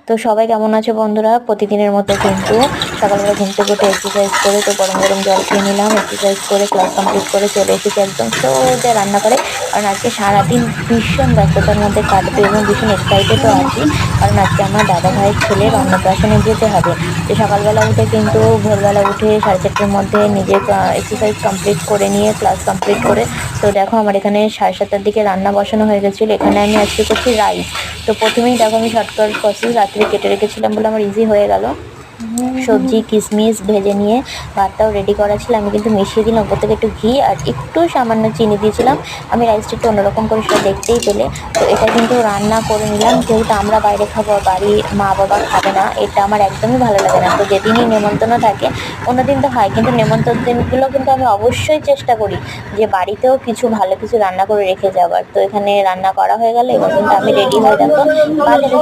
তো সবাই কেমন আছে বন্ধুরা? প্রতিদিনের মতো কিন্তু সকালবেলা ঘুম থেকে উঠে এক্সারসাইজ করে তো গরম গরম জল খেয়ে নিলাম, এক্সারসাইজ করে ক্লাস কমপ্লিট করে চলে এসেছি একদম সোজা রান্না করে। কারণ আজকে সারাদিন ভীষণ ব্যস্ততার মধ্যে কাটবে এবং ভীষণ এক্সাইটেডও আছি, কারণ আজকে আমার দাদা ভাইয়ের ছেলের অন্নপ্রাশনে যেতে হবে। তো সকালবেলা উঠে কিন্তু ভোরবেলা উঠে 4:30টার মধ্যে নিজের এক্সারসাইজ কমপ্লিট করে নিয়ে ক্লাস কমপ্লিট করে, তো দেখো আমার এখানে 7:30টার দিকে রান্না বসানো হয়ে গেছিলো। এখানে আমি আজকে করছি রাইস। তো প্রথমেই দেখো আমি শর্টকাট প্রসেস রাত্রে কেটে রেখেছিলাম বলে আমার ইজি হয়ে গেল। সবজি কিশমিশ ভেজে নিয়ে ভাতটাও রেডি করা ছিল, আমি কিন্তু মিশিয়ে দিলাম ওপর থেকে একটু ঘি আর একটু সামান্য চিনি দিয়েছিলাম। আমি রাইসটা একটু অন্যরকম করে সেটা দেখতেই পেলে। তো এটা কিন্তু রান্না করে নিলাম, যেহেতু আমরা বাইরে খাবো, বাড়ি মা বাবা খাবে না, এটা আমার একদমই ভালো লাগে না। তো যেদিনই নেমন্তন্ন থাকে, অন্যদিন তো হয়, কিন্তু নেমন্তন্ন দিনগুলো কিন্তু আমি অবশ্যই চেষ্টা করি যে বাড়িতেও কিছু ভালো কিছু রান্না করে রেখে যাওয়ার। তো এখানে রান্না করা হয়ে গেল, এবার কিন্তু আমি রেডি হয়ে দেখো বাজারে